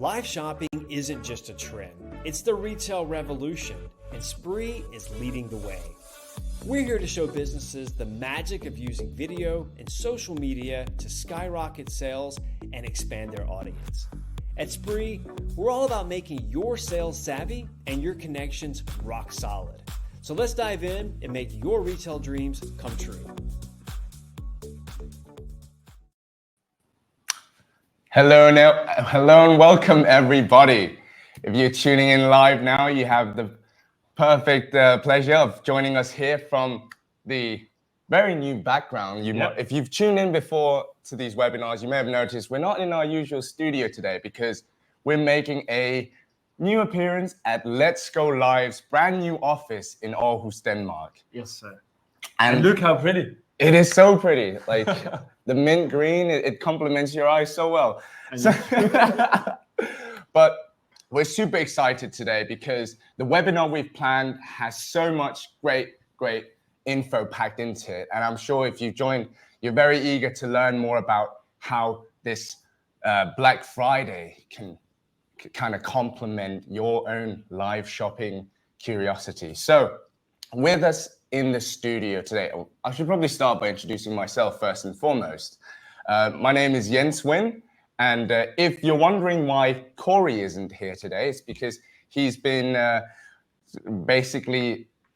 Live shopping isn't just a trend, it's the retail revolution, and Spree is leading the way. We're here to show businesses the magic of using video and social media to skyrocket sales and expand their audience. At Spree, we're all about making your sales savvy and your connections rock solid. So let's dive in and make your retail dreams come true. Hello and welcome everybody. If you're tuning in live now, you have the perfect pleasure of joining us here from the very new background. If you've tuned in before to these webinars, you may have noticed we're not in our usual studio today because we're making a new appearance at Let's Go Live's brand new office in Aarhus, Denmark. Yes, sir. And look how pretty. It is so pretty. Like the mint green, it complements your eyes so well. But we're super excited today because the webinar we've planned has so much great info packed into it. And I'm sure if you joined, you're very eager to learn more about how this Black Friday can kind of complement your own live shopping curiosity. So with us in the studio today, I should probably start by introducing myself first and foremost. My name is Jens Wynn, and if you're wondering why Corey isn't here today, it's because he's been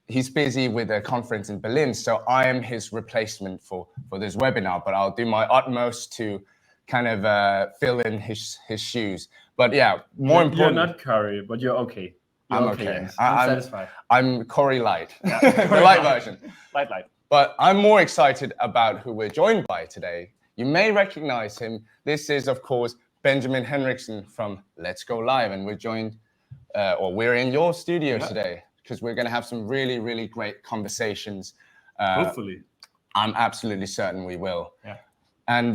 he's busy with a conference in Berlin, so I am his replacement for this webinar, but I'll do my utmost to kind of fill in his shoes. But yeah, more important. You're not Corey, but you're okay. I'm okay. I'm satisfied. I'm Corey Light, the light version. Light. But I'm more excited about who we're joined by today. You may recognize him. This is, of course, Benjamin Henriksen from Let's Go Live. And we're joined, we're in your studio today because we're going to have some really great conversations. Hopefully. I'm absolutely certain we will. Yeah. And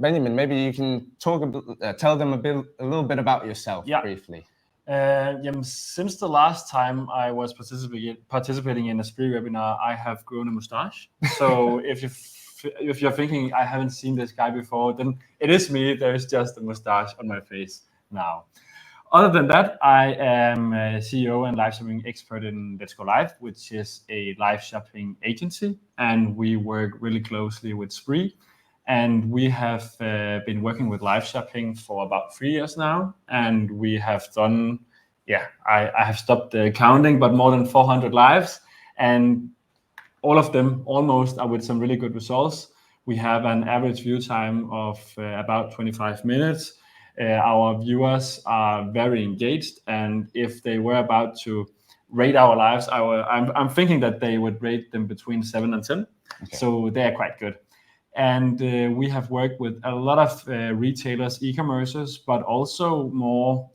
Benjamin, maybe you can tell them a little bit about yourself briefly. Since the last time I was participating in a Spree webinar, I have grown a mustache. So if you're thinking I haven't seen this guy before, then it is me. There is just a mustache on my face now. Other than that, I am a CEO and live shopping expert in Let's Go Live, which is a live shopping agency, and we work really closely with Spree. And we have been working with live shopping for about 3 years now. And we have done, I have stopped the counting, but more than 400 lives. And all of them almost are with some really good results. We have an average view time of about 25 minutes. Our viewers are very engaged. And if they were about to rate our lives, I'm thinking that they would rate them between 7 and 10. Okay. So they are quite good. And we have worked with a lot of retailers, e-commerces, but also more,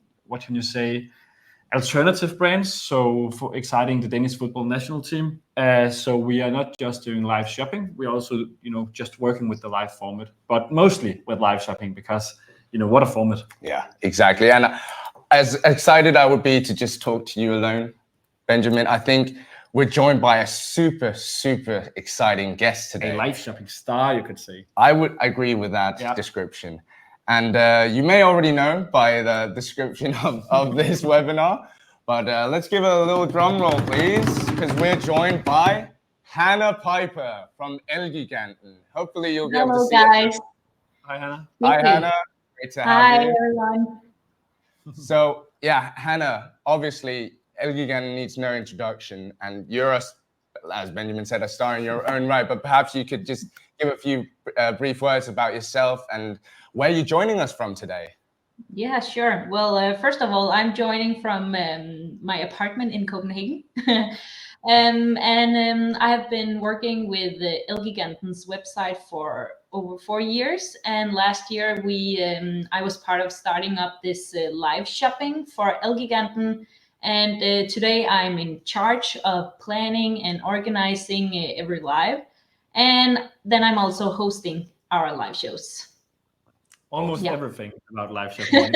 alternative brands. So for exciting the Danish football national team. So we are not just doing live shopping. We're also, just working with the live format, but mostly with live shopping because, what a format. Yeah, exactly. And as excited I would be to just talk to you alone, Benjamin, I think we're joined by a super exciting guest today. A live shopping star, you could say. I would agree with that description. And you may already know by the description of this webinar, but let's give it a little drum roll, please, because we're joined by Hannah Piper from Elgiganten. Hopefully you'll be able to see guys. it. Hi, Hannah. Hi, Hannah. Great to have you. Hi, everyone. So, Hannah, obviously, Elgiganten needs no introduction, and you're, as Benjamin said, a star in your own right, but perhaps you could just give a few brief words about yourself and where you're joining us from today. Yeah, sure. Well, first of all, I'm joining from my apartment in Copenhagen. I have been working with Elgiganten's website for over 4 years. And last year, I was part of starting up this live shopping for Elgiganten. And today I'm in charge of planning and organizing every live. And then I'm also hosting our live shows. Almost everything about live shopping.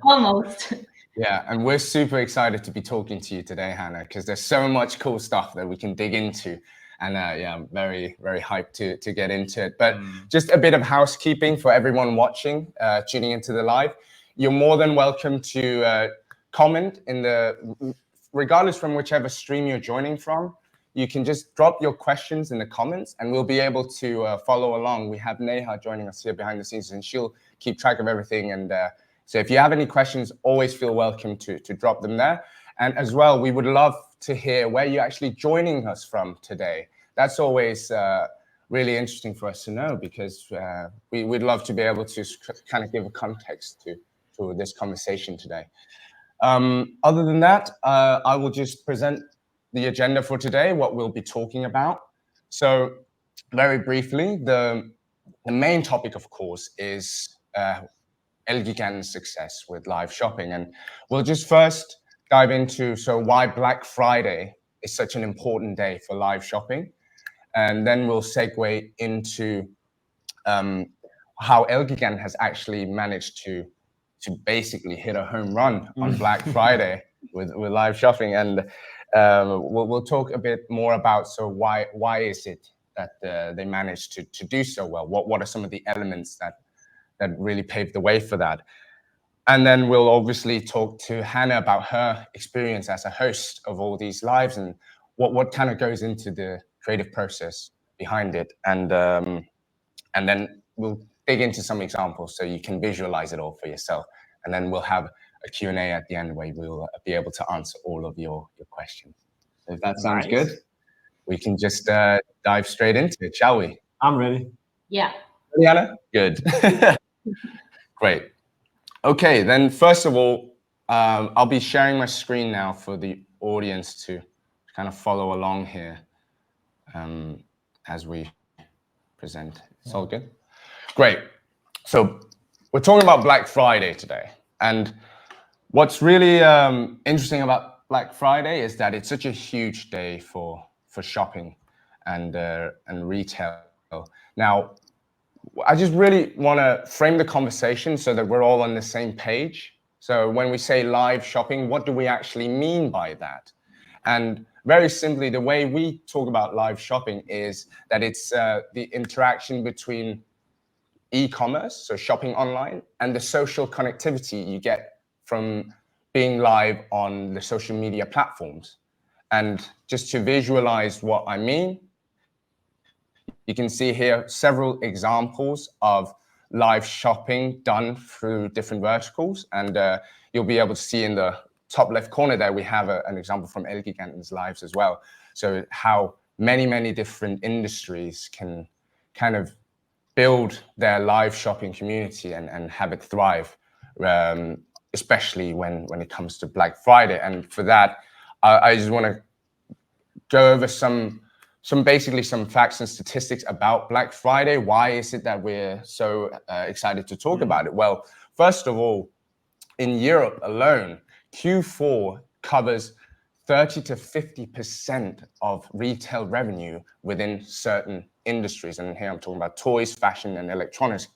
Almost. Yeah, and we're super excited to be talking to you today, Hannah, because there's so much cool stuff that we can dig into. And I'm very hyped to get into it. But just a bit of housekeeping for everyone watching, tuning into the live. you're more than welcome to comment regardless from whichever stream you're joining from. You can just drop your questions in the comments and we'll be able to follow along. We have Neha joining us here behind the scenes and she'll keep track of everything. And so if you have any questions, always feel welcome to drop them there. And as well, we would love to hear where you're actually joining us from today. That's always really interesting for us to know, because we'd love to be able to kind of give a context to this conversation today. Other than that, I will just present the agenda for today, what we'll be talking about. So very briefly, the main topic, of course, is Elgiganten's success with live shopping. And we'll just first dive into why Black Friday is such an important day for live shopping. And then we'll segue into how Elgiganten has actually managed to basically hit a home run on Black Friday with live shopping. And we'll talk a bit more about why is it that they managed to do so well? What are some of the elements that really paved the way for that? And then we'll obviously talk to Hannah about her experience as a host of all these lives and what kind of goes into the creative process behind it. And then we'll dig into some examples so you can visualize it all for yourself. And then we'll have a Q&A at the end where we'll be able to answer all of your questions. So if that sounds good, we can just dive straight into it, shall we? I'm ready. Yeah. Ready, Hannah? Good. Great. Okay, then first of all, I'll be sharing my screen now for the audience to kind of follow along here as we present. It's all good? Great. So we're talking about Black Friday today. And what's really interesting about Black Friday is that it's such a huge day for shopping and retail. Now, I just really want to frame the conversation so that we're all on the same page. So when we say live shopping, what do we actually mean by that? And very simply, the way we talk about live shopping is that it's the interaction between e-commerce, so shopping online, and the social connectivity you get from being live on the social media platforms. And just to visualize what I mean, you can see here several examples of live shopping done through different verticals. And you'll be able to see in the top left corner there, we have an example from Elgiganten's lives as well. So how many different industries can kind of build their live shopping community and have it thrive, especially when it comes to Black Friday. And for that, I just want to go over some basically some facts and statistics about Black Friday. Why is it that we're so excited to talk about it? Well, first of all, in Europe alone, Q4 covers 30 to 50% of retail revenue within certain industries. And here I'm talking about toys, fashion, and electronics,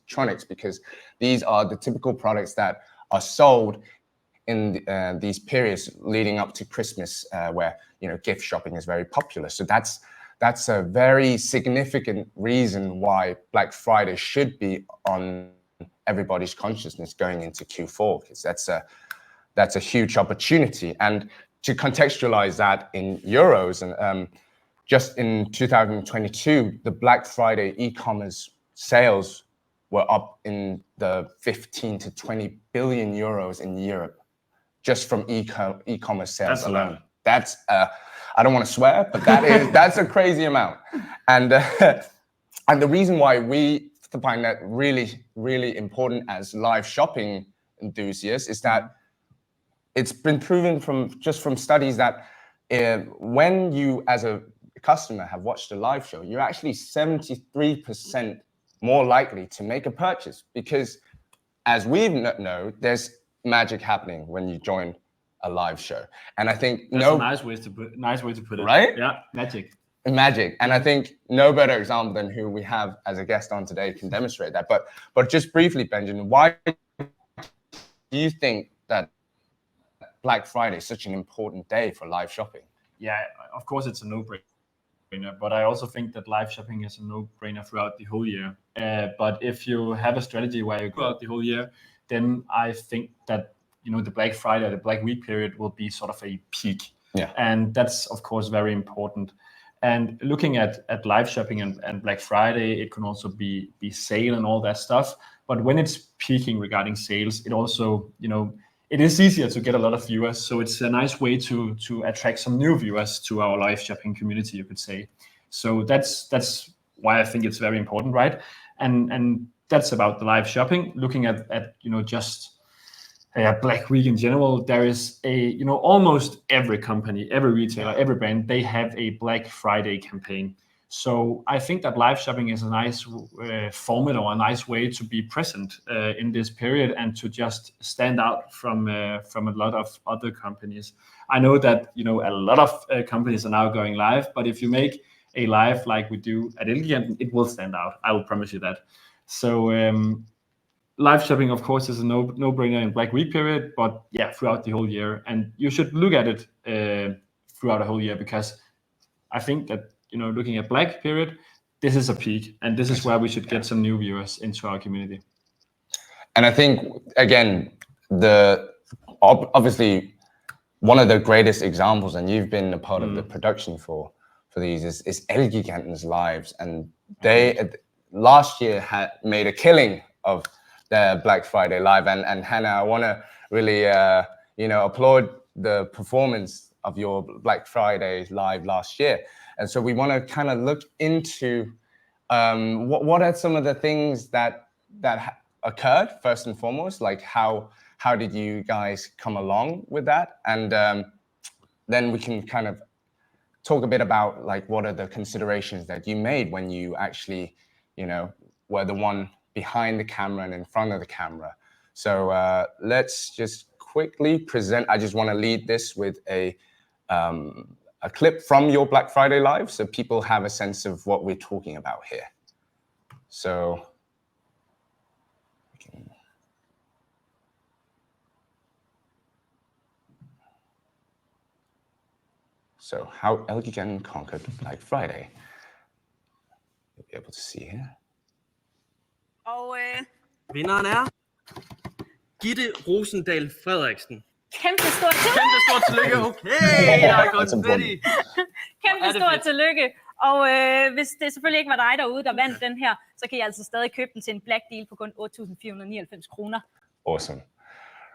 because these are the typical products that are sold in these periods leading up to Christmas, where gift shopping is very popular. So that's a very significant reason why Black Friday should be on everybody's consciousness going into Q4, because that's a huge opportunity. And to contextualize that in euros, and just in 2022, the Black Friday e-commerce sales were up in the 15 to 20 billion euros in Europe, just from e-commerce sales alone. That's I don't want to swear, but that's a crazy amount. And the reason why we find that really important as live shopping enthusiasts is that it's been proven from studies that when you as a customer have watched a live show, you're actually 73% more likely to make a purchase, because as we know, there's magic happening when you join a live show. And I think that's a nice way to put it. Right? Yeah, magic. And I think no better example than who we have as a guest on today can demonstrate that. But just briefly, Benjamin, why do you think that Black Friday is such an important day for live shopping? Yeah, of course it's a no-brainer, but I also think that live shopping is a no-brainer throughout the whole year. But if you have a strategy where you go out the whole year, then I think that the Black Friday, the Black Week period will be sort of a peak. Yeah. And that's of course very important. And looking at live shopping and Black Friday, it can also be sale and all that stuff. But when it's peaking regarding sales, it also, it is easier to get a lot of viewers. So it's a nice way to attract some new viewers to our live shopping community, you could say. So that's why I think it's very important, right? And that's about the live shopping. Looking at just Black Week in general, there is almost every company, every retailer, every brand, they have a Black Friday campaign. So I think that live shopping is a nice formula, or a nice way to be present in this period and to just stand out from a lot of other companies. I know that a lot of companies are now going live, but if you make a live like we do at Elgiganten, it will stand out. I will promise you that. So live shopping, of course, is a no-brainer in Black Week period, but yeah, throughout the whole year. And you should look at it throughout the whole year, because I think that, looking at Black period, this is a peak, and this is where we should get some new viewers into our community. And I think, again, obviously one of the greatest examples, and you've been a part of the production for these, is Elgiganten's lives. And they last year had made a killing of their Black Friday live. And Hannah, I want to really applaud the performance of your Black Friday live last year. And so we want to kind of look into what are some of the things that occurred first and foremost, like how did you guys come along with that? And then we can kind of talk a bit about like what are the considerations that you made when you actually were the one behind the camera and in front of the camera. So let's just quickly present. I just want to lead this with a clip from your Black Friday live, so people have a sense of what we're talking about here. So how Elgiganten conquered Black Friday. You'll be able to see here. Og vinderen er Gitte Rosendal Frederiksen. Kæmpe stort tillykke. Okay, jeg er godt færdig. Kæmpe stort tillykke. Og hvis det selvfølgelig ikke var dig derude, der vandt den her, så kan I altså stadig købe den til en black deal på kun 8.499 kroner. Awesome.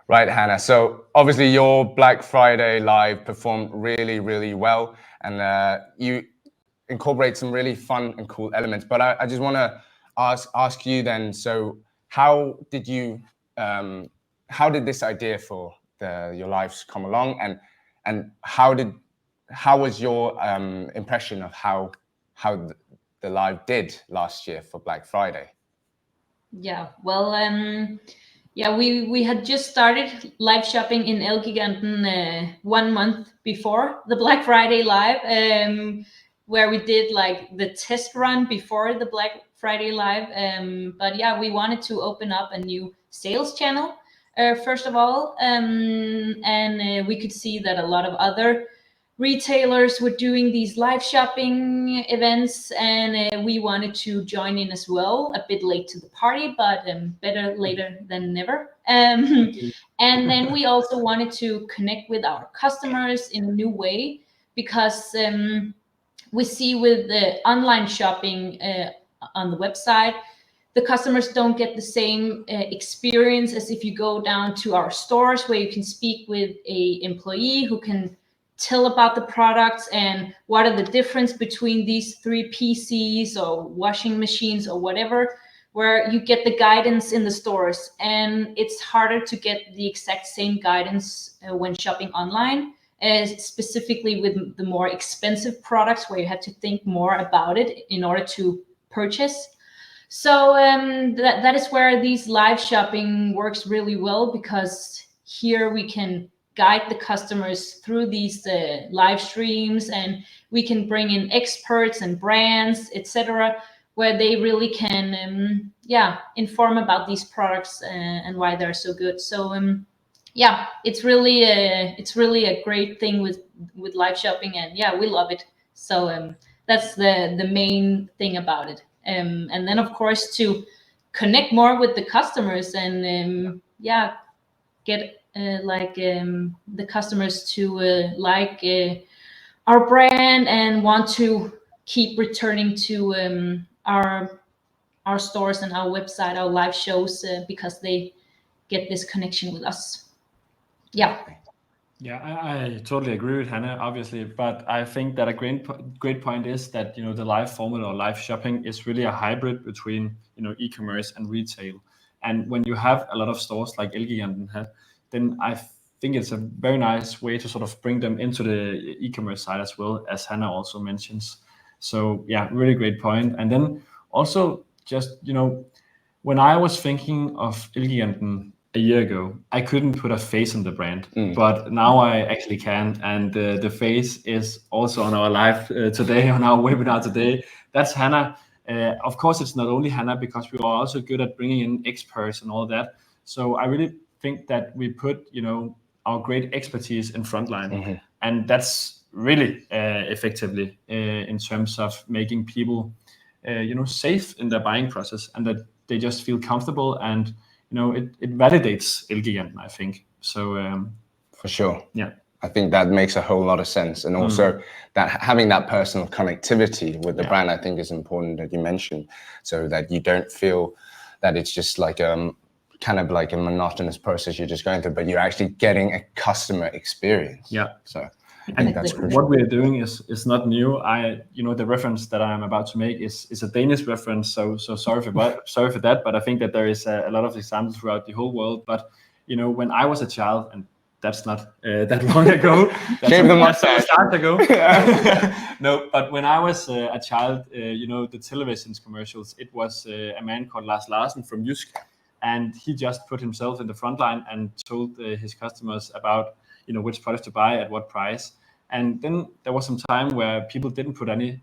Right, Hannah. So obviously your Black Friday live performed really, really well, and you incorporate some really fun and cool elements. But I just want to ask you then. So how did this idea for your lives come along, and how was your impression of how the live did last year for Black Friday? Yeah, well, we had just started live shopping in Elgiganten 1 month before the Black Friday live, where we did like the test run before the Black Friday live. But yeah, we wanted to open up a new sales channel first of all, and we could see that a lot of other retailers were doing these live shopping events, and we wanted to join in as well. A bit late to the party, but better later than never. And then we also wanted to connect with our customers in a new way, because we see with the online shopping on the website, the customers don't get the same experience as if you go down to our stores, where you can speak with an employee who can tell about the products and what are the difference between these 3 PCs or washing machines or whatever, where you get the guidance in the stores. And it's harder to get the exact same guidance when shopping online, specifically with the more expensive products, where you have to think more about it in order to purchase. So that is where these live shopping works really well, because here we can guide the customers through these live streams, and we can bring in experts and brands, etc., where they really can inform about these products and why they're so good. So it's really a great thing with live shopping, and yeah, we love it. So that's the main thing about it. And then of course, to connect more with the customers and get the customers to like our brand and want to keep returning to our stores and our website, our live shows, because they get this connection with us. Yeah. Yeah, I totally agree with Hannah, obviously, but I think that a great point is that, you know, the live format or live shopping is really a hybrid between, you know, e-commerce and retail. And when you have a lot of stores like Elgiganten have, then I think it's a very nice way to sort of bring them into the e-commerce side as well, as Hannah also mentions. So yeah, really great point. And then also just, you know, when I was thinking of Elgiganten a year ago, I couldn't put a face on the brand, but now I actually can. And the face is also on our live today, on our webinar today. That's Hannah. Of course, it's not only Hannah, because we are also good at bringing in experts and all that. So I really think that we put, you know, our great expertise in frontline, and that's really effectively in terms of making people, you know, safe in their buying process, and that they just feel comfortable, and you know, it validates Elgiganten, I think. So for sure, yeah, I think that makes a whole lot of sense, and also that having that personal connectivity with the brand, I think, is important, that you mentioned, so that you don't feel that it's just like kind of like a monotonous process you're just going through, but you're actually getting a customer experience. Yeah. So I think that's crucial. What we're doing is not new. You know, the reference that I'm about to make is a Danish reference. So sorry for that. But I think that there is a lot of examples throughout the whole world. But you know, when I was a child, and that's not that long ago. That's a start ago. No, but when I was a child, you know, the television's commercials, it was a man called Lars Larsen from Jysk, and he just put himself in the front line and told his customers about, you know, which products to buy at what price. And then there was some time where people didn't put any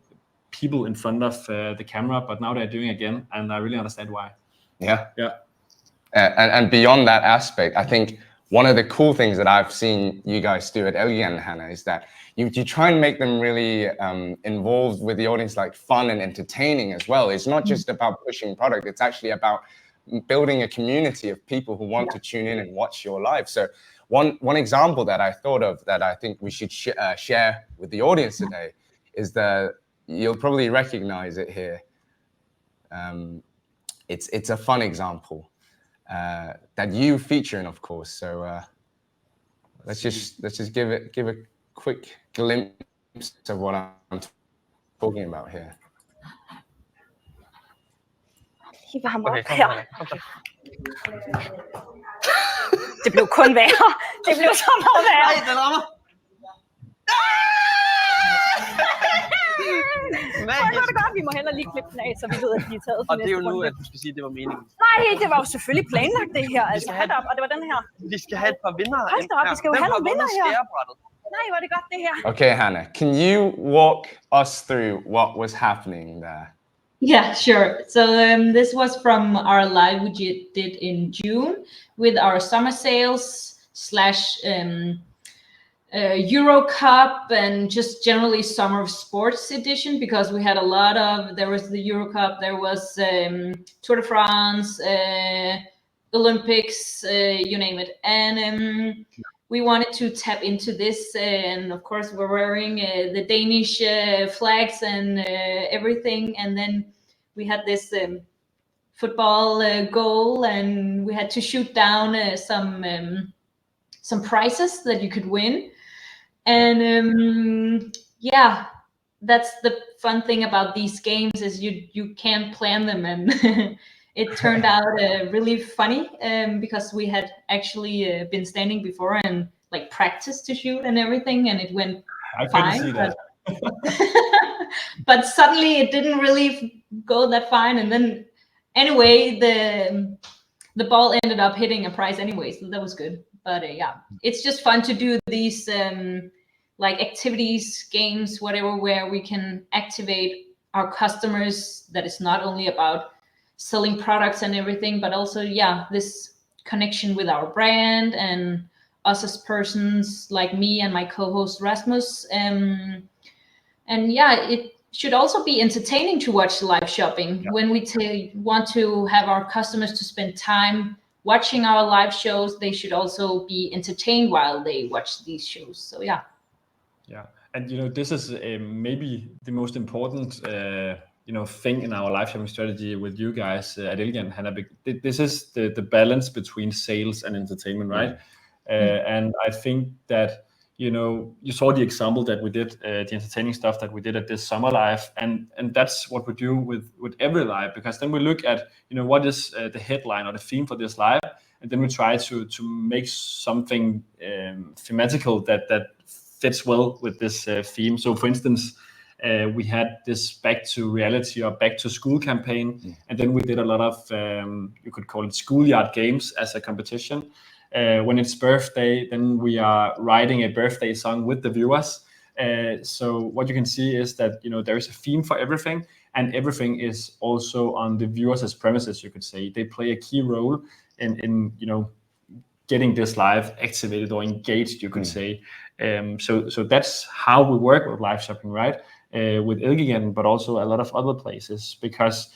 people in front of the camera, but now they're doing it again, and I really understand why. Yeah. Yeah. And beyond that aspect, I think one of the cool things that I've seen you guys do at Elgiganten, Hannah, is that you try and make them really involved with the audience, like fun and entertaining as well. It's not just about pushing product, it's actually about building a community of people who want to tune in and watch your live. So one example that I thought of that I think we should share with the audience today is that you'll probably recognize it here. It's a fun example that you feature in, of course. So let's just give a quick glimpse of what I'm talking about here. Okay, det blev kun værre. Det blev så meget værre. Nej, den rammer. Hvor er det godt, vi må hellere lige klippe den af, så vi ved, at de er taget for Og det er jo næste nu, runde. at du skal sige, at det var meningen. Nej, det var jo selvfølgelig planlagt det her. Altså, hold op, og det var den her. Vi skal have et par vinder. Hold da op, vi skal jo have nogle vinder her. Nej, hvor er det godt det her. Okay, Hannah, can you walk us through what was happening there? Yeah, sure. So this was from our live we did in June with our summer sales / Euro Cup and just generally summer of sports edition, because we had a lot of, there was the Euro Cup, there was Tour de France, Olympics, you name it. And we wanted to tap into this, and of course we're wearing the Danish flags and everything. And then we had this football goal, and we had to shoot down some prizes that you could win. And yeah, that's the fun thing about these games, is you can't plan them. And it turned out really funny, because we had actually been standing before and like practiced to shoot and everything, and it went fine. See that. But suddenly it didn't really go that fine, and then anyway the ball ended up hitting a prize anyway, so that was good. But yeah, it's just fun to do these like activities, games, whatever, where we can activate our customers. That is not only about selling products and everything, but also, yeah, this connection with our brand and us as persons, like me and my co-host Rasmus. And yeah, it should also be entertaining to watch live shopping. When we want to have our customers to spend time watching our live shows, they should also be entertained while they watch these shows. So yeah. And this is maybe the most important thing in our live shopping strategy with you guys at Elgiganten, Hannah. This is the balance between sales and entertainment, right? And I think that you saw the example that we did, the entertaining stuff that we did at this summer live, and that's what we do with every live, because then we look at what is the headline or the theme for this live, and then we try to make something thematical that fits well with this theme. So for instance, we had this back to reality or back to school campaign, and then we did a lot of you could call it schoolyard games as a competition. When it's birthday, then we are writing a birthday song with the viewers. So what you can see is that there is a theme for everything, and everything is also on the viewers' premises. You could say they play a key role in getting this live activated or engaged. You could say. So that's how we work with live shopping, right? With Elgiganten, but also a lot of other places, because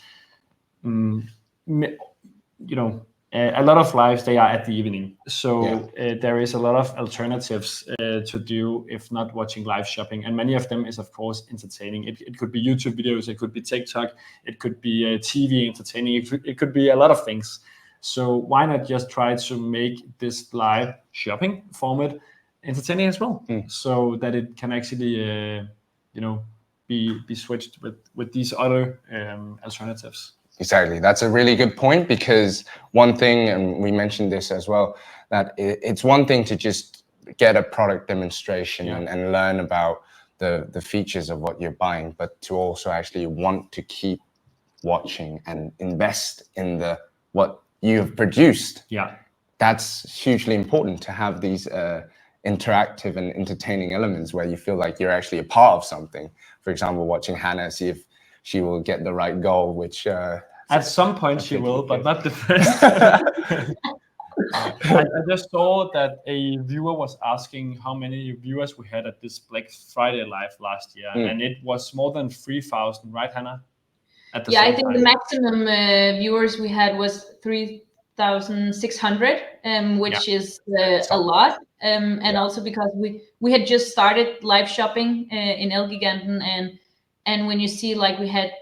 a lot of lives, they are at the evening. So there is a lot of alternatives to do if not watching live shopping. And many of them is, of course, entertaining. It could be YouTube videos, it could be TikTok, it could be TV entertaining, it could be a lot of things. So why not just try to make this live shopping format entertaining as well, so that it can actually, be switched with these other alternatives. Exactly. That's a really good point, because one thing, and we mentioned this as well, that it's one thing to just get a product demonstration and learn about the features of what you're buying, but to also actually want to keep watching and invest in what you've produced. That's hugely important, to have these interactive and entertaining elements where you feel like you're actually a part of something. For example, watching Hannah, see if she will get the right goal, which at some point she will, but not the first. I just saw that a viewer was asking how many viewers we had at this Black Friday live last year, and it was more than 3,000, right, Hannah? At the I think the maximum viewers we had was 3,600, which is a lot. And also because we had just started live shopping in Elgiganten, and when you see like we had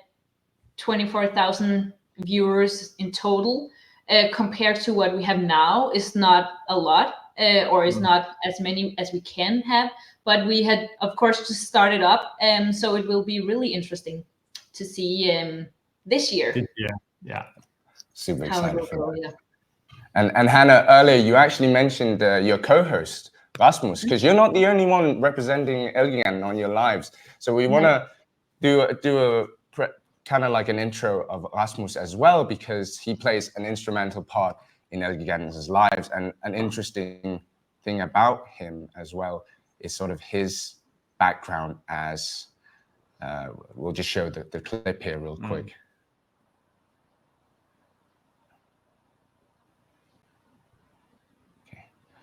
24,000 viewers in total, compared to what we have now, is not a lot, or is not as many as we can have. But we had, of course, just started up, so it will be really interesting to see this year. Super how it excited will for go. that. And Hannah, earlier you actually mentioned your co-host Rasmus, because you're not the only one representing Elgiganten on your lives. So we want to do a kind of like an intro of Rasmus as well, because he plays an instrumental part in Elgiganten's lives. And an interesting thing about him as well is sort of his background as, we'll just show the clip here real quick.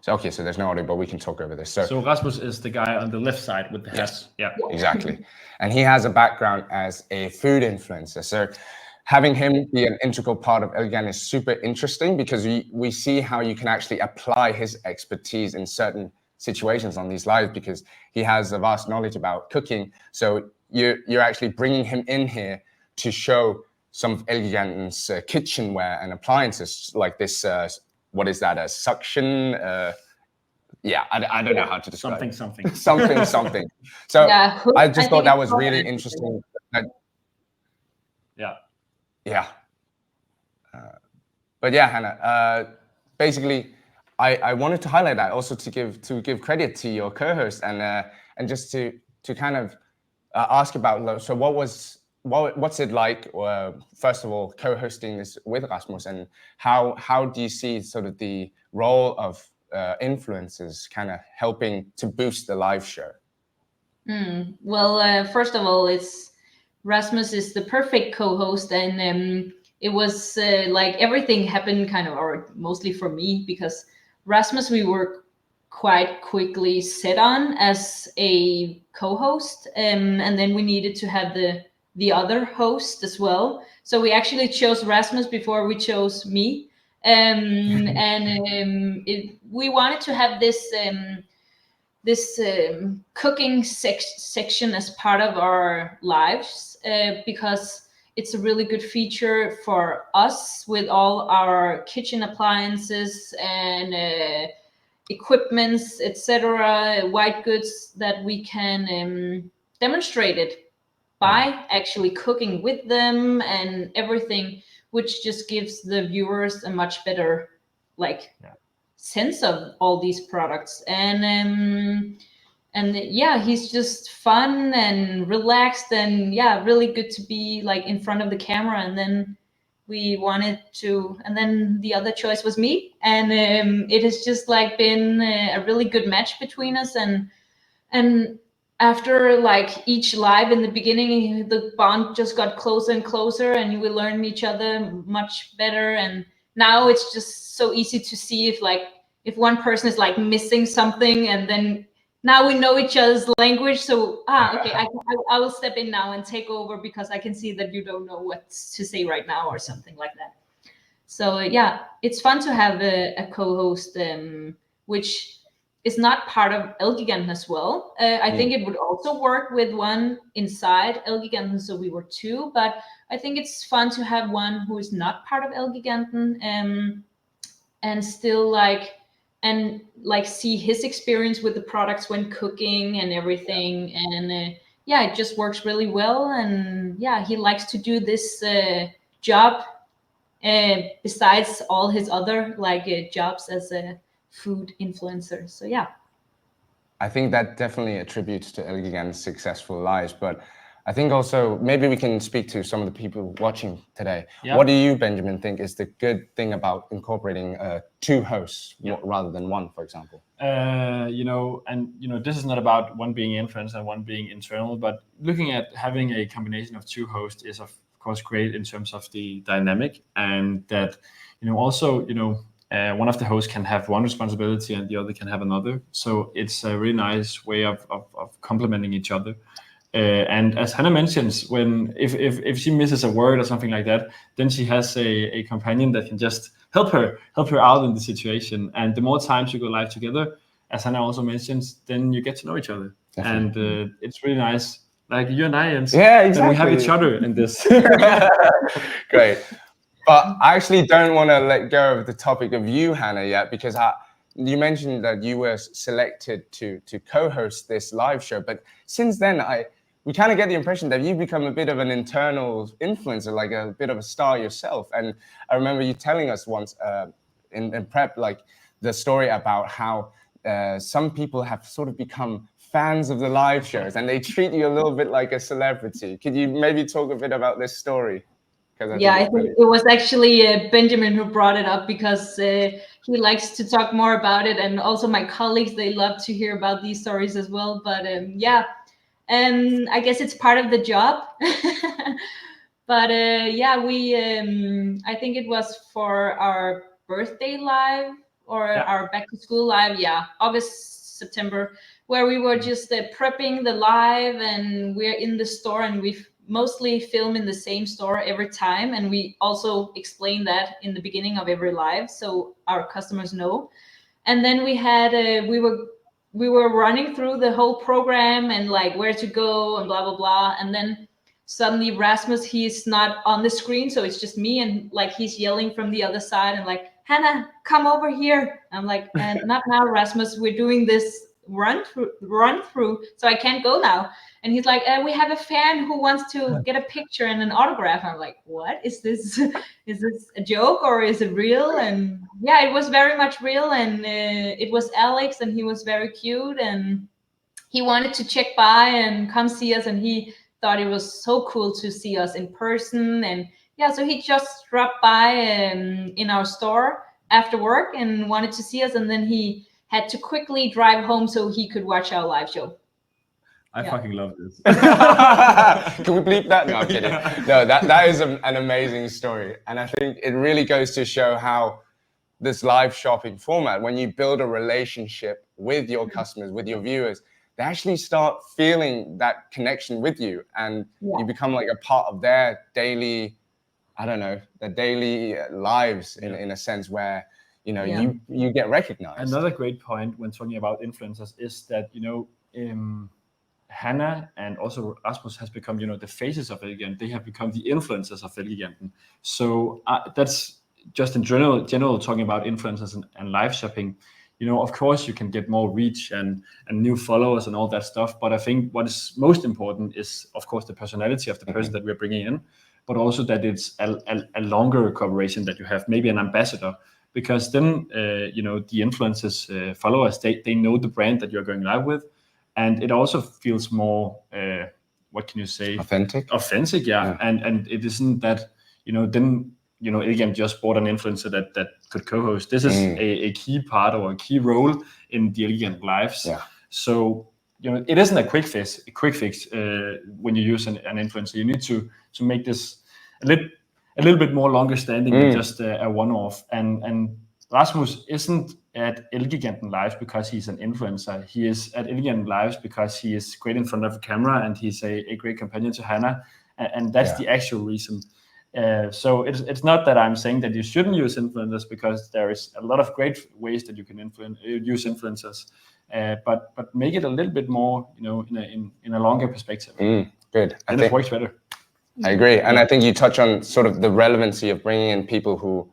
So there's no audio, but we can talk over this. So Rasmus is the guy on the left side with the hat. Exactly. And he has a background as a food influencer. So having him be an integral part of Elgiganten is super interesting, because we see how you can actually apply his expertise in certain situations on these lives, because he has a vast knowledge about cooking. So you're actually bringing him in here to show some of Elgiganten's kitchenware and appliances, like this. What is that? A suction? I don't know how to describe something. So I just thought that was really interesting. But yeah, Hannah. Basically, I wanted to highlight that also to give credit to your co-host, and just to kind of ask about, so what's it like, first of all, co-hosting this with Rasmus, and how do you see sort of the role of influencers kind of helping to boost the live show? Well, first of all, Rasmus is the perfect co-host, and it was like everything happened kind of, or mostly for me, because Rasmus, we were quite quickly set on as a co-host, and then we needed to have the other host as well. So we actually chose Rasmus before we chose me, we wanted to have this cooking section as part of our lives, because it's a really good feature for us with all our kitchen appliances and equipments, etc., white goods, that we can demonstrate it by actually cooking with them and everything, which just gives the viewers a much better sense of all these products. And yeah, he's just fun and relaxed, and yeah, really good to be like in front of the camera. And then we wanted to, and then the other choice was me, and it has just like been a really good match between us. And after like each live in the beginning, the bond just got closer and closer, and we learned each other much better. And now it's just so easy to see if one person is like missing something, and then now we know each other's language. So okay, I will step in now and take over, because I can see that you don't know what to say right now or something like that. So yeah, it's fun to have a co-host, which is not part of Elgiganten as well. I think it would also work with one inside Elgiganten, so we were two, but I think it's fun to have one who is not part of Elgiganten, and still see his experience with the products when cooking and everything. And yeah, it just works really well. And yeah, he likes to do this job besides all his other jobs as a food influencer. So yeah, I think that definitely attributes to Elgiganten's successful lives, but I think also maybe we can speak to some of the people watching today. Yeah. What do you, Benjamin, think is the good thing about incorporating two hosts rather than one, for example? This is not about one being influencer and one being internal, but looking at having a combination of two hosts is of course great in terms of the dynamic, and that one of the hosts can have one responsibility and the other can have another. So it's a really nice way of complementing each other. And as Hannah mentions, if she misses a word or something like that, then she has a companion that can just help her out in the situation. And the more times you go live together, as Hannah also mentions, then you get to know each other. Definitely. And it's really nice, like you and I, and exactly. We have each other in this. Great. But I actually don't want to let go of the topic of you, Hannah, yet, because you mentioned that you were selected to co-host this live show. But since then, we kind of get the impression that you've become a bit of an internal influencer, like a bit of a star yourself. And I remember you telling us once in prep, like the story about how some people have sort of become fans of the live shows and they treat you a little bit like a celebrity. Could you maybe talk a bit about this story? I think it was actually Benjamin who brought it up, because he likes to talk more about it, and also my colleagues, they love to hear about these stories as well. But I guess it's part of the job. But I think it was for our birthday live or our back to school live, August, September, where we were just prepping the live, and we're in the store, and we mostly film in the same store every time, and we also explain that in the beginning of every live so our customers know. And then we had we were running through the whole program and like where to go and blah blah blah, and then suddenly Rasmus, he's not on the screen, so it's just me, and like he's yelling from the other side and like, Hannah, come over here. I'm like, not now, Rasmus, we're doing this run through, so I can't go now. And he's like, we have a fan who wants to get a picture and an autograph. I'm like, what is this? Is this a joke or is it real? And yeah, it was very much real. And it was Alex, and he was very cute, and he wanted to check by and come see us, and he thought it was so cool to see us in person. And yeah, so he just dropped by in our store after work and wanted to see us, and then he had to quickly drive home so he could watch our live show. I fucking love this. Can we bleep that? No, I'm kidding. No, that is an amazing story. And I think it really goes to show how this live shopping format, when you build a relationship with your customers, with your viewers, they actually start feeling that connection with you, and you become like a part of their daily, I don't know, their daily lives in a sense where, you know, you get recognized. Another great point when talking about influencers is that, you know, Hannah and also Rasmus has become, you know, the faces of Elgiganten. They have become the influencers of Elgiganten. So that's just in general talking about influencers and live shopping. You know, of course, you can get more reach and new followers and all that stuff. But I think what is most important is, of course, the personality of the person that we're bringing in, but also that it's a longer cooperation, that you have maybe an ambassador, because then, you know, the influencers, followers, they know the brand that you're going live with. And it also feels more, what can you say? Authentic, yeah. And it isn't that, you know, then, you know, Elgiganten just bought an influencer that could co-host. This is a key part or a key role in the Elgiganten lives. Yeah. So, you know, it isn't a quick fix when you use an influencer. You need to make this a little bit more longer standing than just a one-off. And Rasmus isn't at Elgiganten Lives because he's an influencer. He is at Elgiganten Lives because he is great in front of a camera, and he's a great companion to Hannah, and that's the actual reason. So it's not that I'm saying that you shouldn't use influencers, because there is a lot of great ways that you can use influencers, but make it a little bit more, you know, in a longer perspective. Good. And it works better. I agree, and I think you touch on sort of the relevancy of bringing in people who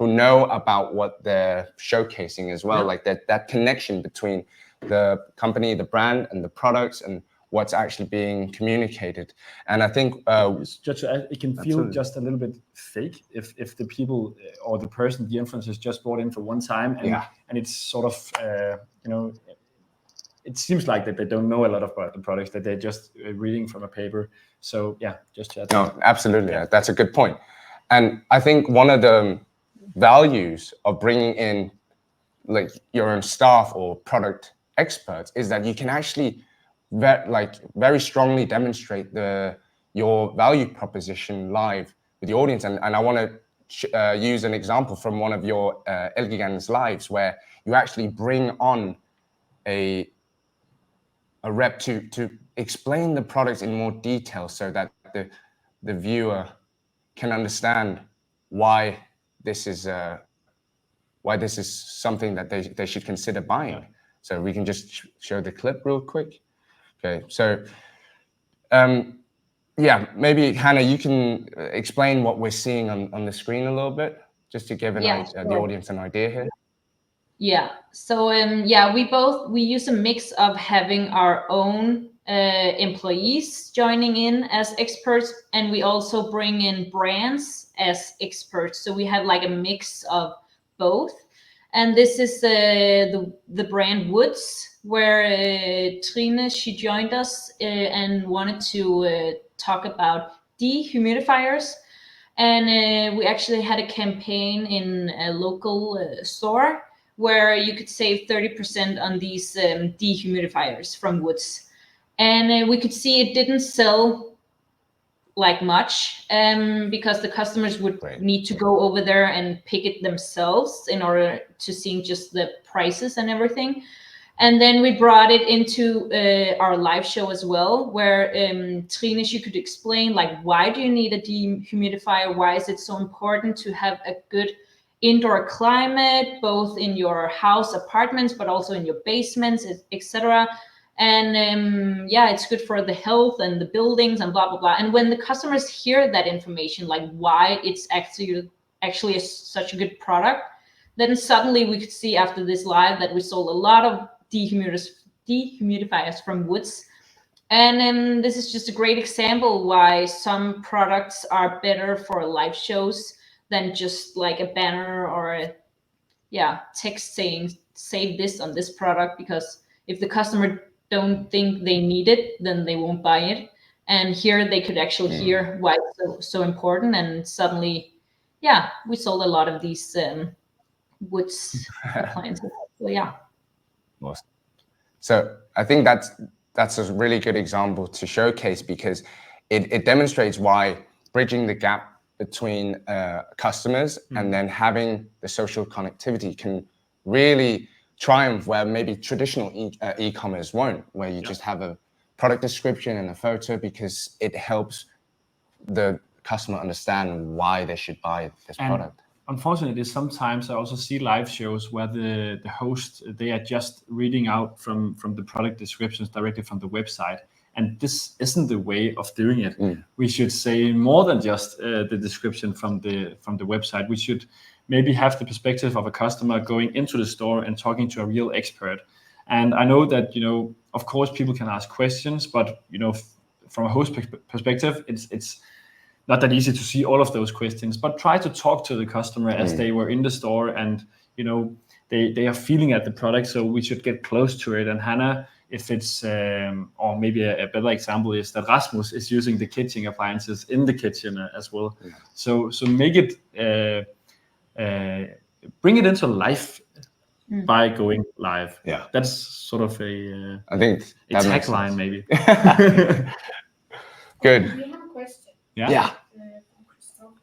know about what they're showcasing as well, like that connection between the company, the brand, and the products, and what's actually being communicated. And I think it can feel just a little bit fake if the people or the person, the influencers, just brought in for one time, and it's sort of you know, it seems like that they don't know a lot about the products, that they're just reading from a paper. So yeah, just to add no, absolutely, that's a good point. And I think one of the values of bringing in like your own staff or product experts is that you can actually very strongly demonstrate your value proposition live with the audience. And I want to use an example from one of your Elgiganten's lives, where you actually bring on a rep to explain the products in more detail, so that the viewer can understand why this is something that they should consider buying. So we can just show the clip real quick. Okay, so yeah, maybe Hannah, you can explain what we're seeing on the screen a little bit, just to give the audience an idea here. Yeah, so we use a mix of having our own employees joining in as experts, and we also bring in brands as experts. So we have like a mix of both. And this is the brand Woods, where Trine, she joined us and wanted to talk about dehumidifiers. And we actually had a campaign in a local store where you could save 30% on these dehumidifiers from Woods. And we could see it didn't sell like much because the customers would need to go over there and pick it themselves in order to see just the prices and everything. And then we brought it into our live show as well, where Trine, she could explain, like, why do you need a dehumidifier? Why is it so important to have a good indoor climate, both in your house, apartments, but also in your basements, etc. And it's good for the health and the buildings and blah, blah, blah. And when the customers hear that information, like why it's actually such a good product, then suddenly we could see after this live that we sold a lot of dehumidifiers from Woods. And this is just a great example why some products are better for live shows than just like a banner or a text saying save this on this product, because if the customer don't think they need it, then they won't buy it. And here they could actually hear why it's so important, and suddenly we sold a lot of these Woods appliances. So So I think that's a really good example to showcase, because it demonstrates why bridging the gap between customers and then having the social connectivity can really triumph where maybe traditional e-commerce won't, where you just have a product description and a photo, because it helps the customer understand why they should buy this product. Unfortunately, sometimes I also see live shows where the host, they are just reading out from the product descriptions directly from the website. And this isn't the way of doing it. We should say more than just the description from the website. We should maybe have the perspective of a customer going into the store and talking to a real expert. And I know that, of course, people can ask questions, but, from a host perspective, it's not that easy to see all of those questions, but try to talk to the customer as they were in the store and, they are feeling at the product. So we should get close to it. And Hannah, if it's, or maybe a better example is that Rasmus is using the kitchen appliances in the kitchen as well. So make it, bring it into life by going live. Yeah. That's sort of a tagline maybe. Good. We have a question. Yeah. From Christopher.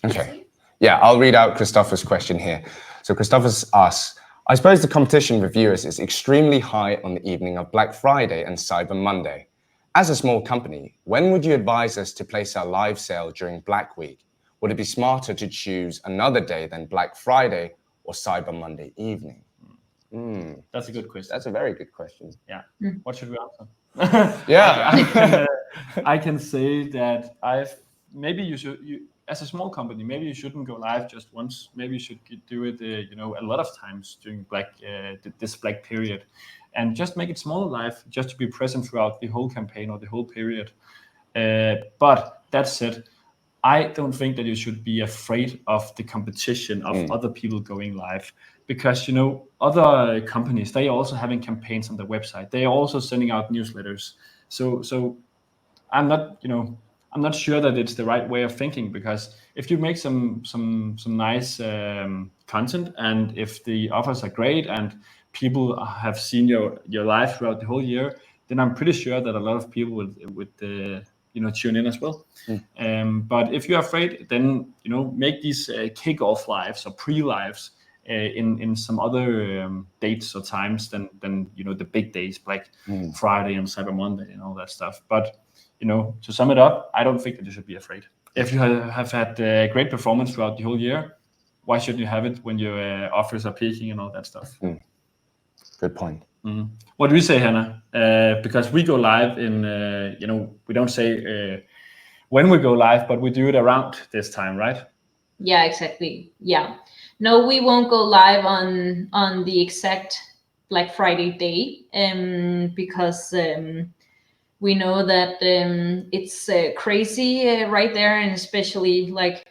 Okay. Yeah, I'll read out Christopher's question here. So Christopher's asks, I suppose the competition with viewers is extremely high on the evening of Black Friday and Cyber Monday. As a small company, when would you advise us to place our live sale during Black Week? Would it be smarter to choose another day than Black Friday or Cyber Monday evening? That's a good question. That's a very good question. Yeah. What should we answer? Yeah. I can say that maybe you should, as a small company, maybe you shouldn't go live just once. Maybe you should do it, a lot of times during this Black period, and just make it smaller live, just to be present throughout the whole campaign or the whole period. But that said, I don't think that you should be afraid of the competition of other people going live, because other companies, they are also having campaigns on their website. They are also sending out newsletters. So I'm not sure that it's the right way of thinking, because if you make some nice content, and if the offers are great and people have seen your live throughout the whole year, then I'm pretty sure that a lot of people would tune in as well. But if you're afraid, then make these kickoff lives or pre-lives in some other dates or times than the big days, like Friday and Cyber Monday and all that stuff. But to sum it up, I don't think that you should be afraid. If you have had great performance throughout the whole year, why shouldn't you have it when your offers are peaking and all that stuff? Good point. What do we say, Hannah? Because we go live in, we don't say when we go live, but we do it around this time, right? Yeah, exactly. Yeah. No, we won't go live on the exact Black Friday day, because we know that it's crazy right there, and especially like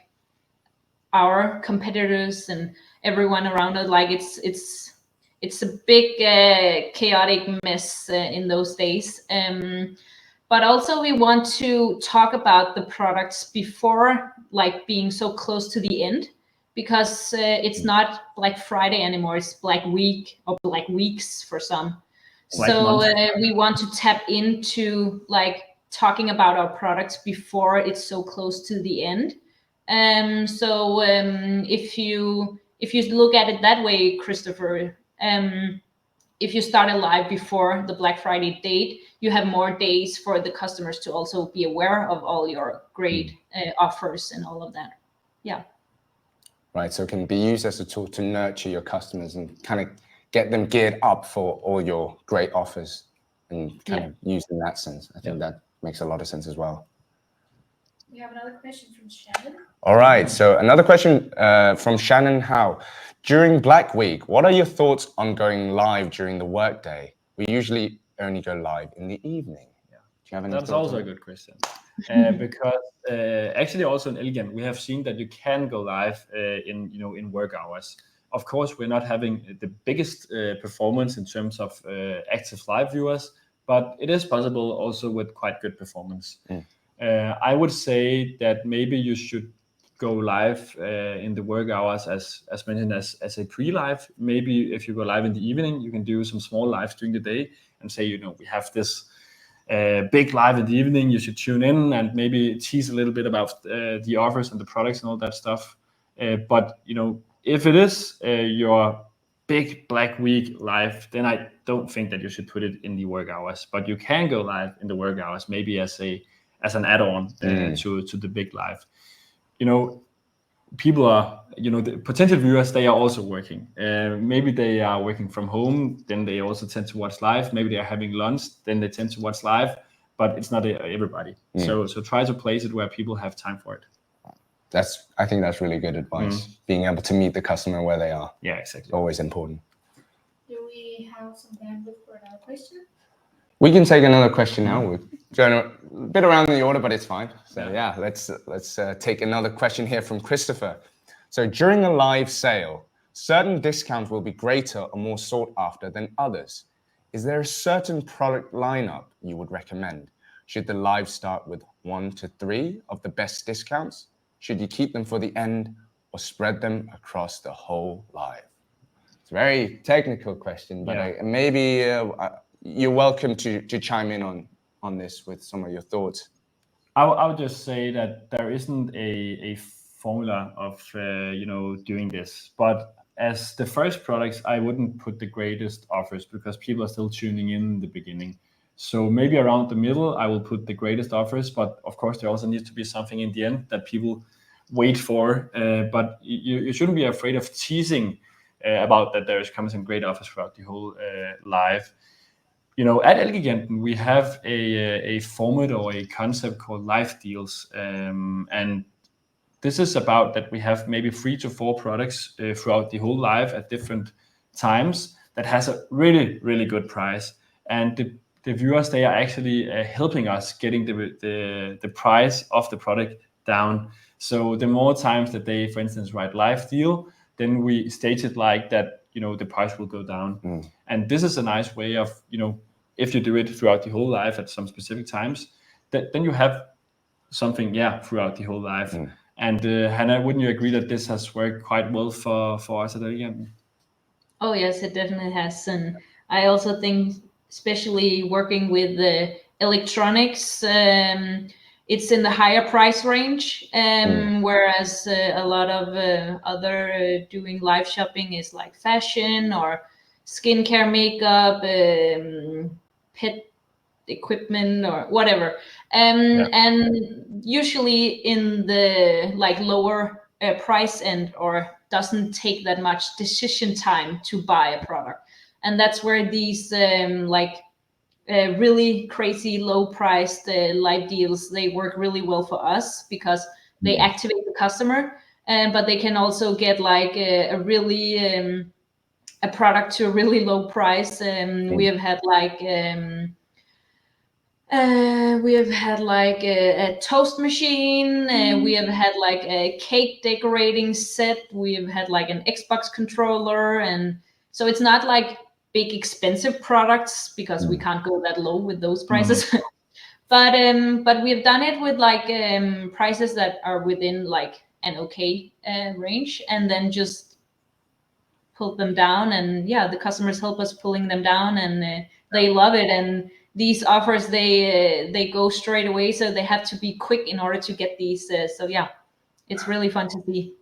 our competitors and everyone around it, like it's a big chaotic mess in those days. But also we want to talk about the products before, like being so close to the end, because it's not Black Friday anymore, it's Black Week or Black Weeks for some. So we want to tap into like talking about our products before it's so close to the end. So if you look at it that way, Christopher, if you start a live before the Black Friday date, you have more days for the customers to also be aware of all your great offers and all of that. Yeah. Right. So it can be used as a tool to nurture your customers and kind of get them geared up for all your great offers, and kind of used in that sense. I think that makes a lot of sense as well. We have another question from Shannon. All right. So another question from Shannon Howe. During Black Week, what are your thoughts on going live during the workday? We usually only go live in the evening. Yeah. Do you have any That's thoughts also a good question. Because actually also in Elgiganten, we have seen that you can go live in work hours. Of course, we're not having the biggest performance in terms of active live viewers, but it is possible also with quite good performance. I would say that maybe you should go live in the work hours as mentioned as a pre-live. Maybe if you go live in the evening, you can do some small lives during the day and say, we have this big live in the evening, you should tune in and maybe tease a little bit about the offers and the products and all that stuff. But if it is your big Black Week live, then I don't think that you should put it in the work hours. But you can go live in the work hours, maybe as an add-on to the big live. People are, the potential viewers, they are also working. Maybe they are working from home, then they also tend to watch live. Maybe they are having lunch, then they tend to watch live. But it's not everybody. So try to place it where people have time for it. I think that's really good advice. Being able to meet the customer where they are. Yeah, exactly. Always important. Do we have some bandwidth for another question? We can take another question now. We're going a bit around the order, but it's fine. So yeah, let's take another question here from Christopher. So during a live sale, certain discounts will be greater or more sought after than others. Is there a certain product lineup you would recommend? Should the live start with 1 to 3 of the best discounts? Should you keep them for the end or spread them across the whole live? It's a very technical question, but maybe you're welcome to chime in on this with some of your thoughts. I would just say that there isn't a formula of doing this, but as the first products, I wouldn't put the greatest offers because people are still tuning in the beginning. So maybe around the middle, I will put the greatest offers, but of course there also needs to be something in the end that people wait for. But you shouldn't be afraid of teasing about that there is coming some great offers throughout the whole live. At Elgiganten, we have a format or a concept called live deals. And this is about that we have maybe 3 to 4 products throughout the whole live at different times that has a really, really good price. And the viewers, they are actually helping us getting the price of the product down. So the more times that they, for instance, write live deal, then we state it like that, the price will go down. And this is a nice way of, if you do it throughout the whole live at some specific times, then you have something, throughout the whole live. And Hannah, wouldn't you agree that this has worked quite well for us at Elgiganten? Oh yes, it definitely has. And I also think, especially working with the electronics, it's in the higher price range, whereas a lot of other doing live shopping is like fashion or skincare, makeup, pet equipment or whatever. And usually in the lower price end, or doesn't take that much decision time to buy a product. And that's where these really crazy low priced live deals, they work really well for us because they activate the customer, but they can also get a really a product to a really low price. We have had a toast machine. We have had a cake decorating set. We have had an Xbox controller, and so it's not big expensive products because we can't go that low with those prices. But we have done it with prices that are within an okay range, and then just pull them down. And the customers help us pulling them down, and they love it. And these offers, they go straight away, so they have to be quick in order to get these. So it's really fun to see.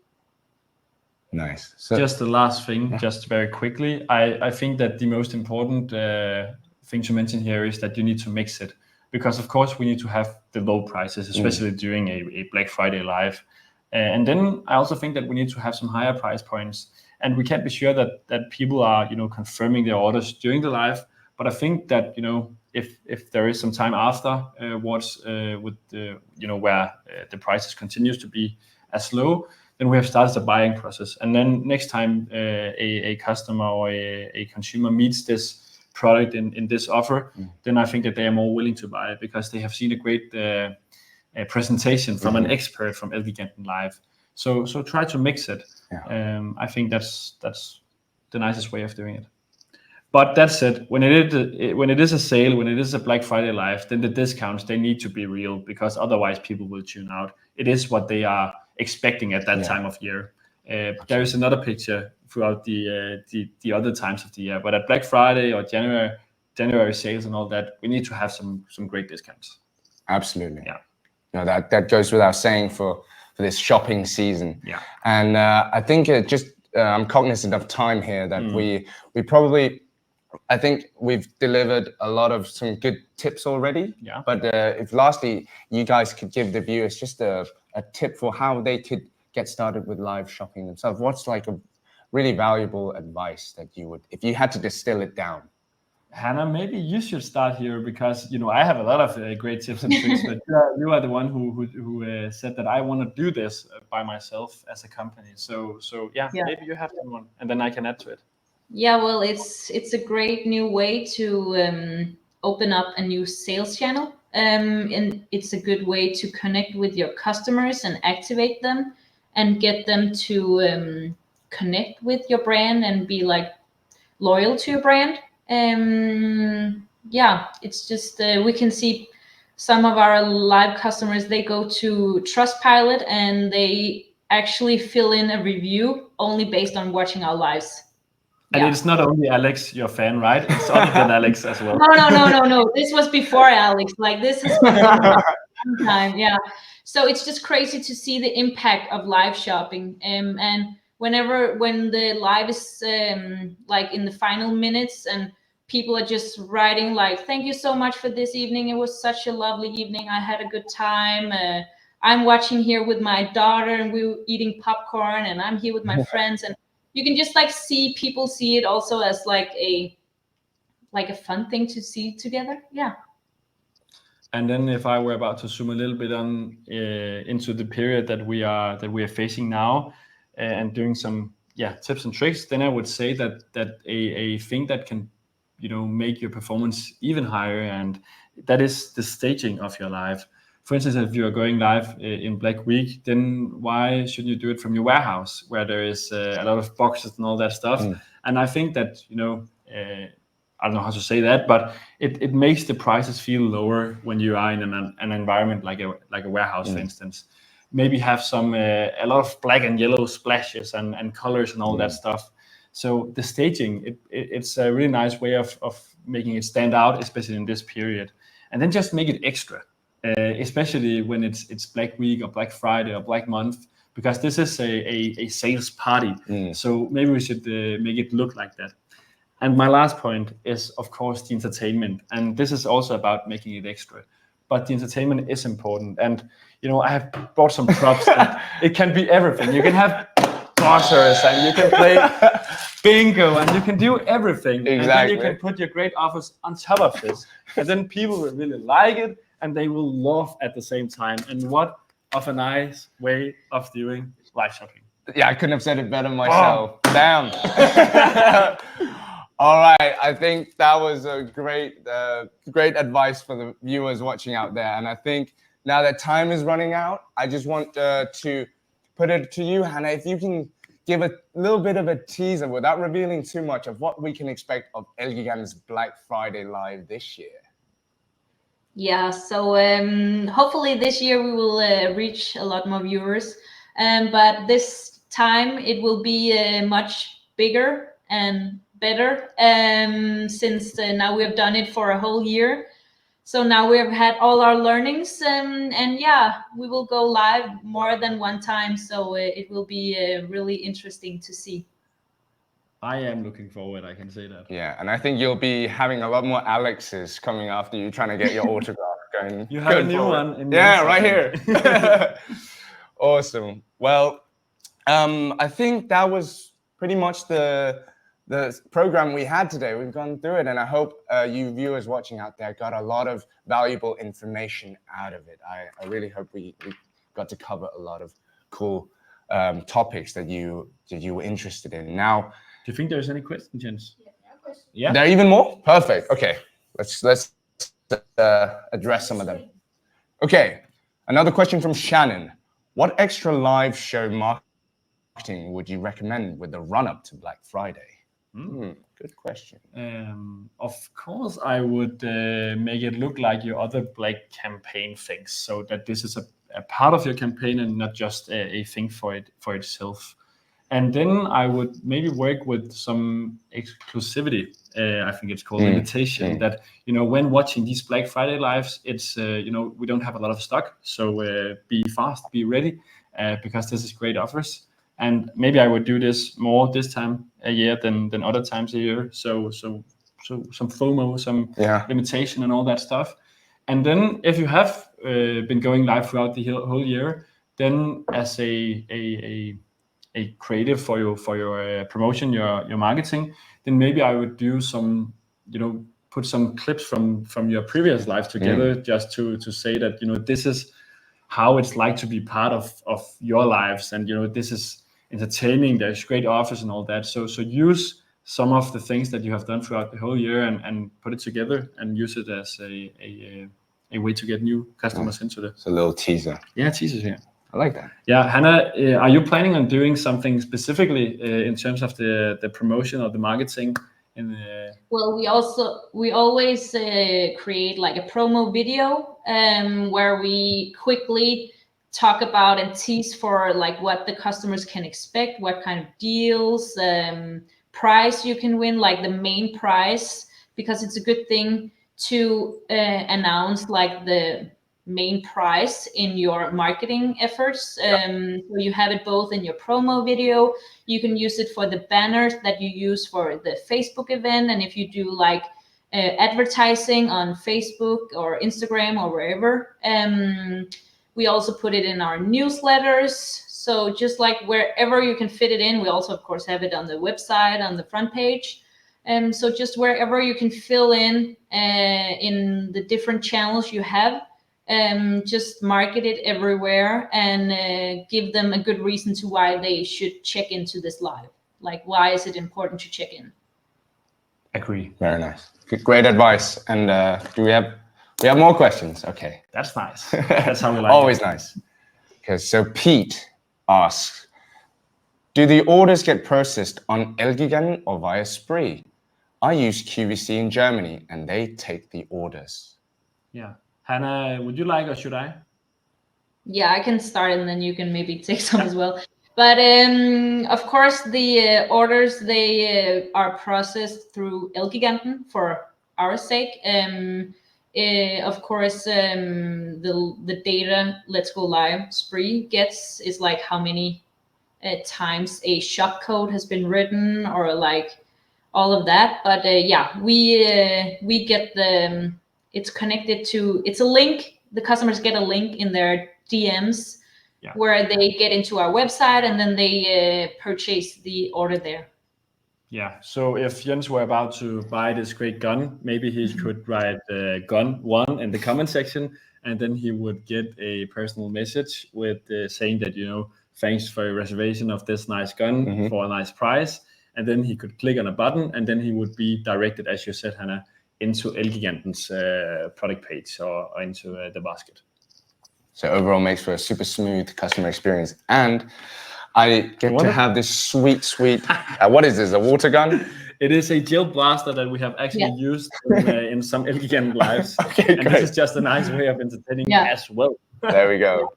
Nice. So just the last thing, just very quickly, I think that the most important thing to mention here is that you need to mix it, because of course we need to have the low prices, especially during a Black Friday live, and then I also think that we need to have some higher price points, and we can't be sure that people are confirming their orders during the live. But I think that if there is some time afterwards with where the prices continues to be as low, then we have started the buying process. And then next time a customer or a consumer meets this product in this offer, then I think that they are more willing to buy it because they have seen a great presentation from an expert from Elgiganten Live. So try to mix it. I think that's the nicest way of doing it. But that said, when it is a sale, when it is a Black Friday live, then the discounts, they need to be real, because otherwise people will tune out. It is what they are expecting at that time of year. There is another picture throughout the other times of the year, but at Black Friday or January, January sales and all that, we need to have some great discounts. Absolutely. Yeah. No, that goes without saying for this shopping season. Yeah. And I think I'm cognizant of time here that we probably, I think we've delivered a lot of some good tips already. Yeah. But if lastly, you guys could give the viewers just a tip for how they could get started with live shopping themselves. What's like a really valuable advice that you would, if you had to distill it down? Hannah, maybe you should start here because I have a lot of great tips and tricks, but you are the one who said that I want to do this by myself as a company. So yeah, maybe you have one, and then I can add to it. Yeah, well, it's a great new way to open up a new sales channel, and it's a good way to connect with your customers and activate them, and get them to connect with your brand and be like loyal to your brand. Yeah, it's just we can see some of our live customers, they go to Trustpilot and they actually fill in a review only based on watching our lives. And it's not only Alex, your fan, right? It's other than Alex as well. No. This was before Alex. Like, this is time. Yeah. So it's just crazy to see the impact of live shopping. And when the live is like in the final minutes and people are just writing like, thank you so much for this evening. It was such a lovely evening. I had a good time. I'm watching here with my daughter and we were eating popcorn, and I'm here with my friends. And you can just like see people see it also as like a fun thing to see together. Yeah. And then if I were about to zoom a little bit on into the period that we are facing now, and doing some tips and tricks, then I would say that a thing that can make your performance even higher, and that is the staging of your live. For instance, if you are going live in Black Week, then why shouldn't you do it from your warehouse where there is a lot of boxes and all that stuff? And I think that I don't know how to say that, but it makes the prices feel lower when you are in an environment like a warehouse, for instance. Maybe have some a lot of black and yellow splashes and colors and all that stuff. So the staging, it's a really nice way of making it stand out, especially in this period. And then just make it extra, especially when it's Black Week or Black Friday or Black Month, because this is a sales party. So maybe we should make it look like that. And my last point is, of course, the entertainment. And this is also about making it extra. But the entertainment is important. And, I have brought some props. And it can be everything. You can have buzzers and you can play bingo and you can do everything. Exactly. And then you can put your great offers on top of this. And then people will really like it and they will laugh at the same time. And what of a nice way of doing live shopping. Yeah, I couldn't have said it better myself. Oh. Damn. All right, I think that was a great advice for the viewers watching out there. And I think now that time is running out, I just want to put it to you, Hannah, if you can give a little bit of a teaser without revealing too much of what we can expect of Elgiganten's Black Friday Live this year. Yeah, so hopefully this year we will reach a lot more viewers. But this time it will be much bigger and better, since now we have done it for a whole year. So now we have had all our learnings, and yeah, we will go live more than one time. So it will be really interesting to see. I am looking forward, I can say that. Yeah, and I think you'll be having a lot more Alexes coming after you, trying to get your autograph going. You have a new one. Right here. Awesome. Well, I think that was pretty much the program we had today. We've gone through it, and I hope you viewers watching out there got a lot of valuable information out of it. I really hope we got to cover a lot of cool topics that you were interested in. Now, do you think there's any questions, Jens? Yeah. There are even more? Perfect. Okay, let's address some of them. Okay, another question from Shannon. What extra live show marketing would you recommend with the run-up to Black Friday? Good question. Of course, I would make it look like your other Black campaign things, so that this is a part of your campaign and not just a thing for itself. And then I would maybe work with some exclusivity I think it's called limitation, that, you know, when watching these Black Friday lives, it's, you know, we don't have a lot of stock. So be fast, be ready, because this is great offers. And maybe I would do this more this time a year than other times a year. So some FOMO, some limitation and all that stuff. And then if you have been going live throughout the whole year, then as a creative for your promotion, your marketing, then maybe I would do some, you know, put some clips from your previous lives together, just to say that, you know, this is how it's like to be part of your lives, and, you know, this is entertaining, there's great offers and all that. So use some of the things that you have done throughout the whole year and put it together and use it as a way to get new customers into the. It's a little teaser. Yeah, teasers here. I like that. Yeah, Hannah, are you planning on doing something specifically in terms of the promotion or the marketing? Well, we always create like a promo video where we quickly talk about and tease for like what the customers can expect, what kind of deals, prize you can win, like the main prize, because it's a good thing to announce like the main prize in your marketing efforts. So you have it both in your promo video, you can use it for the banners that you use for the Facebook event, and if you do like advertising on Facebook or Instagram or wherever. We also put it in our newsletters. So just like wherever you can fit it in, we also of course have it on the website, on the front page. So just wherever you can fill in the different channels you have, just market it everywhere and give them a good reason to why they should check into this live. Like, why is it important to check in? Agree. Very nice. Great advice. And do we have more questions? Okay. That's nice. That's how we like Always it. nice. Okay, so Pete asks, do the orders get processed on Elgiganten or via Spree? I use QVC in Germany and they take the orders. Yeah. Hannah, would you like or should I? Yeah, I can start and then you can maybe take some as well. But of course, the orders, they are processed through Elgiganten for our sake. Of course, the data Let's Go Live Spree gets is like how many times a shop code has been written, or like all of that. But yeah, we get the it's connected to, it's a link. The customers get a link in their DMs where they get into our website and then they purchase the order there. Yeah, so if Jens were about to buy this great gun, maybe he could write gun 1 in the comment section, and then he would get a personal message with saying that, you know, thanks for your reservation of this nice gun for a nice price. And then he could click on a button and then he would be directed, as you said, Hannah, into Elgiganten's product page or into the basket. So overall makes for a super smooth customer experience. And I get to have this sweet, what is this, a water gun? It is a gel blaster that we have actually used in some Elgiganten lives. Okay, and this is just a nice way of entertaining as well. There we go.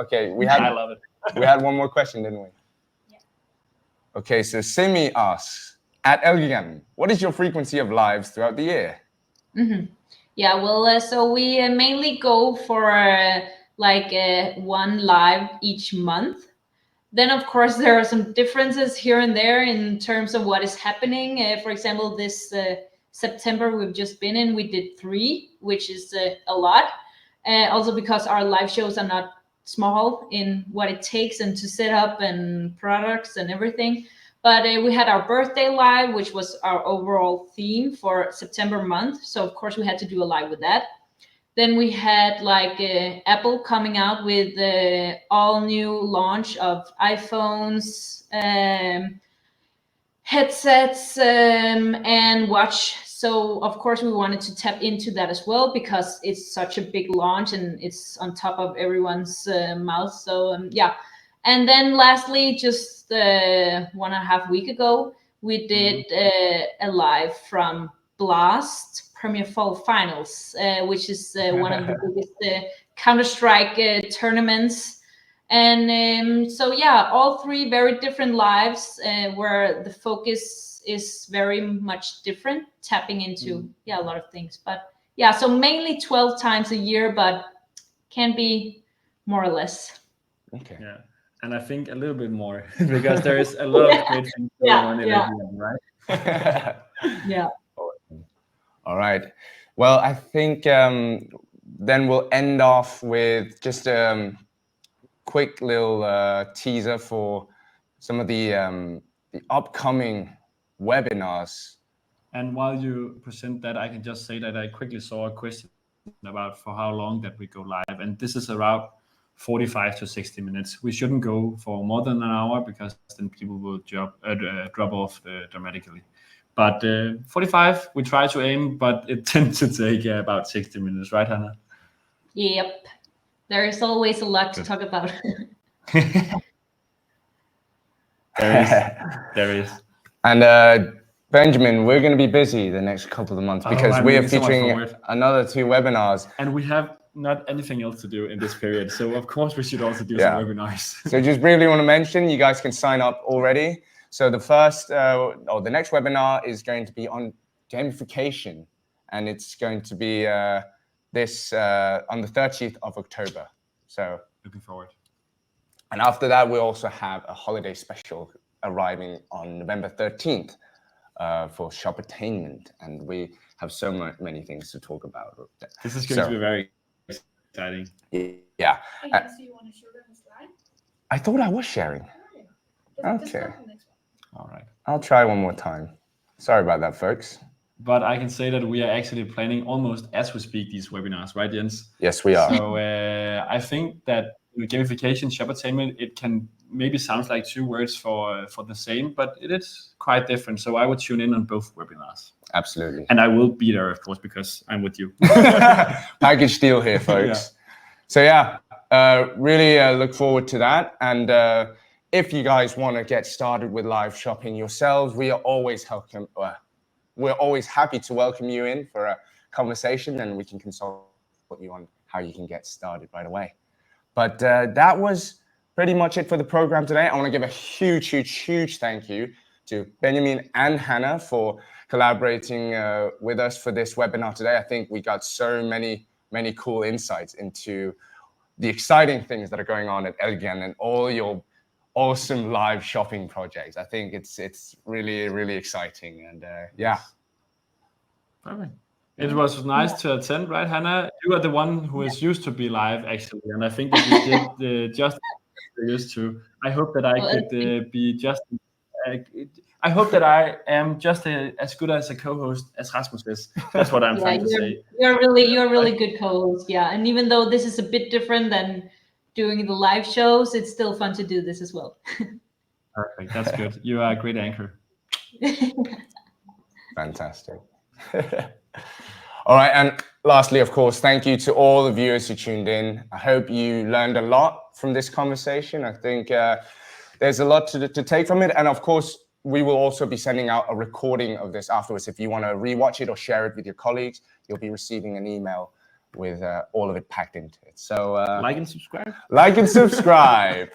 Okay, I love it. We had one more question, didn't we? Yeah. Okay, so Simi asks, at Elgiganten, what is your frequency of lives throughout the year? Yeah, well, so we mainly go for one live each month. Then, of course, there are some differences here and there in terms of what is happening. For example, this September we've just been in, we did 3, which is a lot. Also because our live shows are not small in what it takes and to set up and products and everything. But we had our birthday live, which was our overall theme for September month. So of course we had to do a live with that. Then we had like Apple coming out with all new launch of iPhones, headsets, and watch. So of course we wanted to tap into that as well because it's such a big launch and it's on top of everyone's mouth. So yeah. And then lastly, just 1.5 weeks ago, we did a live from Blast Premier Fall Finals, which is one of the biggest Counter-Strike tournaments. And so yeah, all 3 very different lives where the focus is very much different, tapping into a lot of things. But yeah, so mainly 12 times a year, but can be more or less. Okay. Yeah, and I think a little bit more because there is a lot of great things going on in Elgiganten, right? Yeah. All right. Well, I think then we'll end off with just a quick little teaser for some of the upcoming webinars. And while you present that, I can just say that I quickly saw a question about for how long that we go live, and this is around 45 to 60 minutes. We shouldn't go for more than an hour because then people will drop off dramatically. But 45, we try to aim, but it tends to take about 60 minutes, right, Hannah? Yep. There is always a lot to talk about. There is. And Benjamin, we're going to be busy the next couple of months because we are featuring another 2 webinars. And we have not anything else to do in this period. So of course we should also do some webinars. So just briefly want to mention, you guys can sign up already. So the first, the next webinar is going to be on gamification, and it's going to be on the 30th of October. So looking forward. And after that, we also have a holiday special arriving on November 13th for Shoppertainment, and we have so many things to talk about. This is going to be very exciting. Yeah. Hey, so you want to show them a slide? I thought I was sharing. Okay. All right. I'll try one more time. Sorry about that, folks. But I can say that we are actually planning almost as we speak these webinars, right, Jens? Yes, we are. So I think that gamification, shoppertainment, it can maybe sound like 2 words for the same, but it is quite different. So I would tune in on both webinars. Absolutely. And I will be there, of course, because I'm with you. Package deal here, folks. So yeah, really look forward to that. And if you guys want to get started with live shopping yourselves, we are always we're always happy to welcome you in for a conversation, and we can consult you on how you can get started right away. But that was pretty much it for the program today. I want to give a huge thank you to Benjamin and Hannah for collaborating with us for this webinar today. I think we got so many cool insights into the exciting things that are going on at Elgiganten and all your awesome live shopping projects. I think it's really exciting, and yeah. Perfect. It was nice to attend, right, Hannah? You are the one who is used to be live, actually, and I think that you did just used to. I hope that I could be just. I hope that I am just as good as a co-host as Rasmus is. That's what I'm trying to say. You're a really good co-host, yeah. And even though this is a bit different than doing the live shows, it's still fun to do this as well. Perfect. That's good. You are a great anchor. Fantastic. All right, and lastly, of course, thank you to all the viewers who tuned in. I hope you learned a lot from this conversation. I think there's a lot to take from it, and of course, we will also be sending out a recording of this afterwards. If you want to rewatch it or share it with your colleagues, you'll be receiving an email with all of it packed into it. So like and subscribe. Like and subscribe.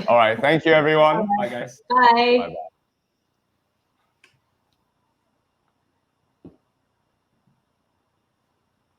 All right, thank you, everyone. Bye, guys. Bye. Bye-bye.